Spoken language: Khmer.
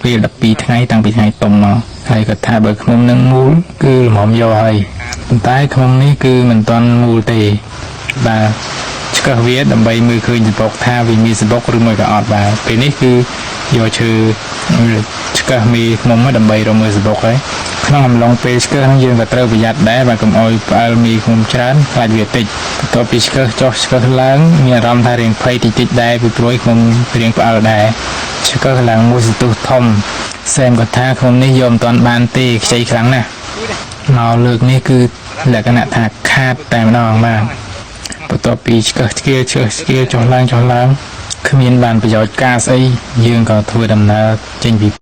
ពេល12ថ្ងៃតាំងពីថ្ងៃតុំមកហើយគាត់ថាបើខ្ញុំនឹងមូលគឺល្មមយកហើយប៉ុន្តែខ្ញុំនេះគឺមិនទាន់មូលទេបាទឆ្កឹះវាដើម្បីមើលឃើញសបុកថាវាមានសបុកឬមួយក៏អត់បាទពេលនេះគឺយកឈើឆ្កឹះមីខ្ញុំដើម្បីរកមើលសបុកហើយក្នុងអំឡុងពេលឆ្កឹះហ្នឹងយើងក៏ត្រូវប្រយ័ត្នដែរបាទកុំអោយផ្អើលមីខ្ញុំច្រើនខ្លាចវាតិចបន្ទាប់ពីឆ្កឹះចុះឆ្កឹះឡើងមានអារម្មណ៍ថារៀងភ័យតិចដែរពីព្រោះខ្ញុំរៀងផ្អើលដែរឆ្កឹះឡើងមួយសន្ទុះធំសែមក៏ថាខ្ញុំនេះយកមិនទាន់បានទេខ្ចីខ្លាំងណាស់មកលើកនេះគឺលក្ខណៈថាខាតតែម្ដងបាទបន្ទាប់ពីឆ្កឹះឆ្កៀលចុះឡើងគ្មានបានប្រយោជន៍ការស្អីយើងក៏ធ្វើដំណើរចេញពី